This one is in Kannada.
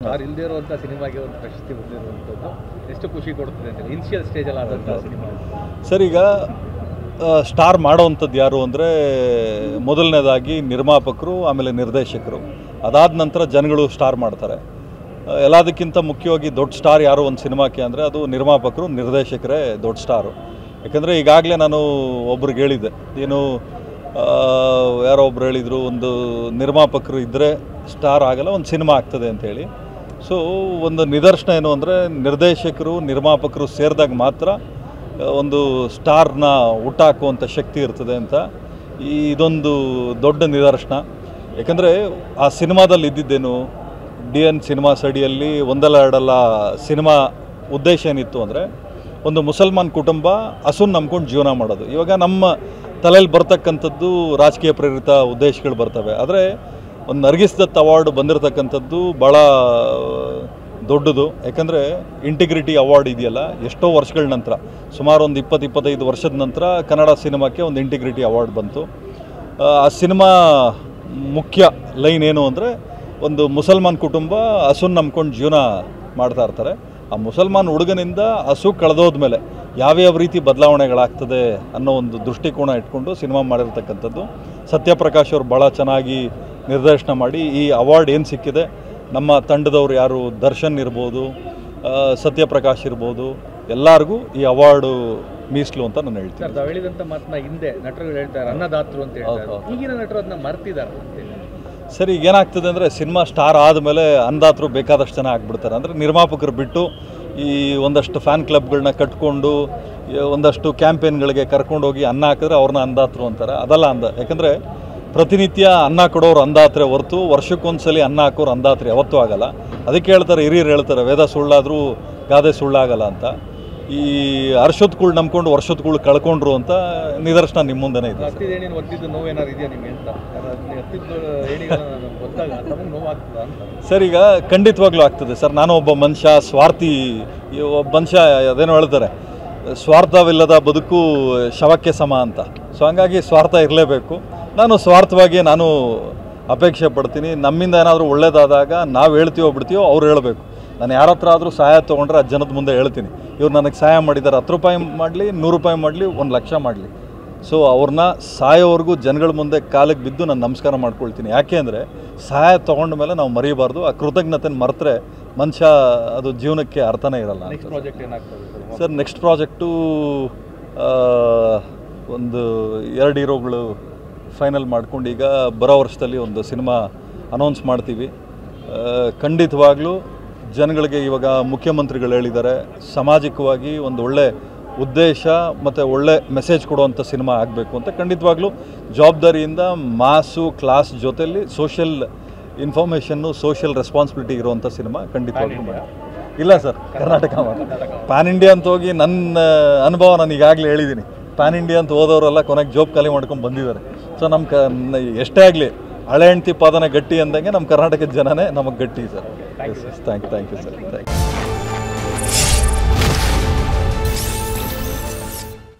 ಸ್ಟಾರ್ ಇಲ್ಲದೇ ಇರುವಂಥ ಸಿನಿಮಾಗೆ ಒಂದು ಪ್ರಶಸ್ತಿ ಬಂದಿರುವಂಥದ್ದು ಎಷ್ಟು ಖುಷಿ ಕೊಡ್ತದೆ ಅಂತ ಇನಿಷಿಯಲ್ ಸ್ಟೇಜಲ್ಲಿ ಆದಂಥ ಸಿನಿಮಾ. ಸರ್, ಈಗ ಸ್ಟಾರ್ ಮಾಡೋವಂಥದ್ದು ಯಾರು ಅಂದರೆ ಮೊದಲನೇದಾಗಿ ನಿರ್ಮಾಪಕರು, ಆಮೇಲೆ ನಿರ್ದೇಶಕರು. ಅದಾದ ನಂತರ ಜನಗಳು ಸ್ಟಾರ್ ಮಾಡ್ತಾರೆ. ಎಲ್ಲದಕ್ಕಿಂತ ಮುಖ್ಯವಾಗಿ ದೊಡ್ಡ ಸ್ಟಾರ್ ಯಾರು ಒಂದು ಸಿನಿಮಾಕ್ಕೆ ಅಂದರೆ ಅದು ನಿರ್ಮಾಪಕರು, ನಿರ್ದೇಶಕರೇ ದೊಡ್ಡ ಸ್ಟಾರು. ಯಾಕಂದರೆ ಈಗಾಗಲೇ ನಾನು ಒಬ್ರಿಗೆ ಹೇಳಿದ್ದೆ, ಏನು ಯಾರೋ ಒಬ್ರು ಹೇಳಿದರು, ಒಂದು ನಿರ್ಮಾಪಕರು ಇದ್ದರೆ ಸ್ಟಾರ್ ಆಗಲ್ಲ, ಒಂದು ಸಿನಿಮಾ ಆಗ್ತದೆ ಅಂಥೇಳಿ. ಸೊ ಒಂದು ನಿದರ್ಶನ ಏನು ಅಂದರೆ ನಿರ್ದೇಶಕರು, ನಿರ್ಮಾಪಕರು ಸೇರಿದಾಗ ಮಾತ್ರ ಒಂದು ಸ್ಟಾರ್ನ ಹುಟ್ಟಾಕುವಂಥ ಶಕ್ತಿ ಇರ್ತದೆ ಅಂತ ಇದೊಂದು ದೊಡ್ಡ ನಿದರ್ಶನ. ಯಾಕಂದರೆ ಆ ಸಿನಿಮಾದಲ್ಲಿ ಇದ್ದಿದ್ದೇನು, DN ಸಿನಿಮಾಸ್ ಅಡಿಯಲ್ಲಿ ಒಂದಲ್ಲ ಎರಡಲ್ಲ ಸಿನಿಮಾ ಉದ್ದೇಶ ಏನಿತ್ತು ಅಂದರೆ ಒಂದು ಮುಸಲ್ಮಾನ್ ಕುಟುಂಬ ಹಸುನ್ ನಂಬ್ಕೊಂಡು ಜೀವನ ಮಾಡೋದು. ಇವಾಗ ನಮ್ಮ ತಲೆಯಲ್ಲಿ ಬರ್ತಕ್ಕಂಥದ್ದು ರಾಜಕೀಯ ಪ್ರೇರಿತ ಉದ್ದೇಶಗಳು ಬರ್ತವೆ. ಆದರೆ ಒಂದು ನರ್ಗಿಸ್ ದತ್ ಅವಾರ್ಡ್ ಬಂದಿರತಕ್ಕಂಥದ್ದು ಭಾಳ ದೊಡ್ಡದು. ಯಾಕಂದರೆ ಇಂಟಿಗ್ರಿಟಿ ಅವಾರ್ಡ್ ಇದೆಯಲ್ಲ, ಎಷ್ಟೋ ವರ್ಷಗಳ ನಂತರ, ಸುಮಾರು ಒಂದು 20-25 ವರ್ಷದ ನಂತರ ಕನ್ನಡ ಸಿನಿಮಾಕ್ಕೆ ಒಂದು ಇಂಟಿಗ್ರಿಟಿ ಅವಾರ್ಡ್ ಬಂತು. ಆ ಸಿನಿಮಾ ಮುಖ್ಯ ಲೈನ್ ಏನು ಅಂದರೆ ಒಂದು ಮುಸಲ್ಮಾನ್ ಕುಟುಂಬ ಹಸುನ್ ನಂಬ್ಕೊಂಡು ಜೀವನ ಮಾಡ್ತಾ ಇರ್ತಾರೆ. ಆ ಮುಸಲ್ಮಾನ್ ಹುಡುಗನಿಂದ ಹಸು ಕಳೆದೋದ್ಮೇಲೆ ಯಾವ್ಯಾವ ರೀತಿ ಬದಲಾವಣೆಗಳಾಗ್ತದೆ ಅನ್ನೋ ಒಂದು ದೃಷ್ಟಿಕೋನ ಇಟ್ಕೊಂಡು ಸಿನಿಮಾ ಮಾಡಿರ್ತಕ್ಕಂಥದ್ದು. ಸತ್ಯಪ್ರಕಾಶ್ ಅವರು ಭಾಳ ಚೆನ್ನಾಗಿ ನಿರ್ದೇಶನ ಮಾಡಿ ಈ ಅವಾರ್ಡ್ ಏನು ಸಿಕ್ಕಿದೆ, ನಮ್ಮ ತಂಡದವ್ರು ಯಾರು ದರ್ಶನ್ ಇರ್ಬೋದು, ಸತ್ಯಪ್ರಕಾಶ್ ಇರ್ಬೋದು, ಎಲ್ಲರಿಗೂ ಈ ಅವಾರ್ಡು ಮೀಸಲು ಅಂತ ನಾನು ಹೇಳ್ತೀನಿ. ತಾವು ಹೇಳಿದಂಥ ಮಾತನ್ನ ಹಿಂದೆ ನಟರುಗಳು ಹೇಳ್ತಾರೆ, ಅನ್ನದಾತರು ಅಂತ ಹೇಳ್ತಾರೆ. ಈಗಿನ ನಟರು ಅದನ್ನ ಮರ್ತಿದ್ದಾರೆ ಅಂತೇಳಿ. ಸರಿ, ಈಗ ಏನಾಗ್ತದೆ ಅಂದರೆ ಸಿನಿಮಾ ಸ್ಟಾರ್ ಆದಮೇಲೆ ಅನ್ನದಾತರು ಬೇಕಾದಷ್ಟು ಜನ ಆಗ್ಬಿಡ್ತಾರೆ. ಅಂದರೆ ನಿರ್ಮಾಪಕರು ಬಿಟ್ಟು ಈ ಒಂದಷ್ಟು ಫ್ಯಾನ್ ಕ್ಲಬ್ಗಳನ್ನ ಕಟ್ಕೊಂಡು ಒಂದಷ್ಟು ಕ್ಯಾಂಪೇನ್ಗಳಿಗೆ ಕರ್ಕೊಂಡೋಗಿ ಅನ್ನ ಹಾಕಿದ್ರೆ ಅವ್ರನ್ನ ಅನ್ನದಾತರು ಅಂತಾರೆ. ಅದಲ್ಲ ಯಾಕಂದರೆ ಪ್ರತಿನಿತ್ಯ ಅನ್ನ ಕೊಡೋರು ಅಂದಾತ್ರೆ ಹೊರತು ವರ್ಷಕ್ಕೊಂದ್ಸಲಿ ಅನ್ನ ಹಾಕೋರು ಅಂದಾತ್ರೆ ಯಾವತ್ತೂ ಆಗಲ್ಲ. ಅದಕ್ಕೆ ಹೇಳ್ತಾರೆ, ಹಿರಿಯರು ಹೇಳ್ತಾರೆ, ವೇದ ಸುಳ್ಳಾದರೂ ಗಾದೆ ಸುಳ್ಳಾಗಲ್ಲ ಅಂತ. ಈ ಅರ್ಷತ್ಗಳು ನಂಬ್ಕೊಂಡು ವರ್ಷತ್ಗಳು ಕಳ್ಕೊಂಡ್ರು ಅಂತ ನಿದರ್ಶನ ನಿಮ್ಮ ಮುಂದೆನೇ ಇದೆ. ಸರ್, ಈಗ ಖಂಡಿತವಾಗ್ಲೂ ಆಗ್ತದೆ ಸರ್. ನಾನು ಒಬ್ಬ ಮನುಷ್ಯ, ಸ್ವಾರ್ಥಿ ಒಬ್ಬ ಮನುಷ್ಯ, ಅದೇನೋ ಹೇಳ್ತಾರೆ, ಸ್ವಾರ್ಥವಿಲ್ಲದ ಬದುಕು ಶವಕ್ಕೆ ಸಮ ಅಂತ. ಸೊ ಹಂಗಾಗಿ ಸ್ವಾರ್ಥ ಇರಲೇಬೇಕು. ನಾನು ಸ್ವಾರ್ಥವಾಗಿ ನಾನು ಅಪೇಕ್ಷೆ ಪಡ್ತೀನಿ. ನಮ್ಮಿಂದ ಏನಾದರೂ ಒಳ್ಳೇದಾದಾಗ ನಾವು ಹೇಳ್ತೀವೋ ಬಿಡ್ತೀವೋ ಅವ್ರು ಹೇಳಬೇಕು. ನಾನು ಯಾರ ಹತ್ರ ಆದರೂ ಸಹಾಯ ತೊಗೊಂಡ್ರೆ ಆ ಜನದ ಮುಂದೆ ಹೇಳ್ತೀನಿ, ಇವ್ರು ನನಗೆ ಸಹಾಯ ಮಾಡಿದ್ದಾರೆ, 10 ರೂಪಾಯಿ ಮಾಡಲಿ, 100 ರೂಪಾಯಿ ಮಾಡಲಿ, 1 ಲಕ್ಷ ಮಾಡಲಿ. ಸೊ ಅವ್ರನ್ನ ಸಾಯೋವರೆಗೂ ಜನಗಳ ಮುಂದೆ ಕಾಲಿಗೆ ಬಿದ್ದು ನಾನು ನಮಸ್ಕಾರ ಮಾಡ್ಕೊಳ್ತೀನಿ. ಯಾಕೆ ಅಂದರೆ ಸಹಾಯ ತೊಗೊಂಡ ಮೇಲೆ ನಾವು ಮರೀಬಾರ್ದು. ಆ ಕೃತಜ್ಞತೆನ ಮರೆತರೆ ಮನುಷ್ಯ ಅದು ಜೀವನಕ್ಕೆ ಅರ್ಥನೇ ಇರಲ್ಲ. ಸರ್, ನೆಕ್ಸ್ಟ್ ಪ್ರಾಜೆಕ್ಟು ಒಂದು 2 ಹೀರೋಗಳು ಫೈನಲ್ ಮಾಡ್ಕೊಂಡು ಈಗ ಬರೋ ವರ್ಷದಲ್ಲಿ ಒಂದು ಸಿನಿಮಾ ಅನೌನ್ಸ್ ಮಾಡ್ತೀವಿ. ಖಂಡಿತವಾಗ್ಲೂ ಜನಗಳಿಗೆ ಇವಾಗ ಮುಖ್ಯಮಂತ್ರಿಗಳು ಹೇಳಿದ್ದಾರೆ, ಸಾಮಾಜಿಕವಾಗಿ ಒಂದು ಒಳ್ಳೆ ಉದ್ದೇಶ ಮತ್ತು ಒಳ್ಳೆ ಮೆಸೇಜ್ ಕೊಡುವಂಥ ಸಿನಿಮಾ ಆಗಬೇಕು ಅಂತ. ಖಂಡಿತವಾಗ್ಲೂ ಜವಾಬ್ದಾರಿಯಿಂದ ಮಾಸು ಕ್ಲಾಸ್ ಜೊತೆಯಲ್ಲಿ ಸೋಷಿಯಲ್ ಇನ್ಫಾರ್ಮೇಷನ್ನು, ಸೋಷಿಯಲ್ ರೆಸ್ಪಾನ್ಸಿಬಿಲಿಟಿ ಇರುವಂಥ ಸಿನಿಮಾ ಖಂಡಿತವಾಗ್ಲೂ ಇಲ್ಲ ಸರ್. ಕರ್ನಾಟಕ ಪ್ಯಾನ್ ಇಂಡಿಯಾ ಅಂತ ಹೋಗಿ ನನ್ನ ಅನುಭವ ನಾನು ಈಗಾಗಲೇ ಹೇಳಿದ್ದೀನಿ. ಪ್ಯಾನ್ ಇಂಡಿಯಾ ಅಂತ ಹೋದವರೆಲ್ಲ ಕೊನೆಗೆ ಜಾಬ್ ಖಾಲಿ ಮಾಡ್ಕೊಂಡು ಬಂದಿದ್ದಾರೆ. ಸೊ ನಮ್ಮ ಎಷ್ಟೇ ಆಗಲಿ ಹಳೆ ಹೆಂಡ್ತಿ ಪಾದನ ಗಟ್ಟಿ ಅಂದಂಗೆ ನಮ್ಮ ಕರ್ನಾಟಕದ ಜನನೇ ನಮಗೆ ಗಟ್ಟಿ sir. Thank you sir. Thank you.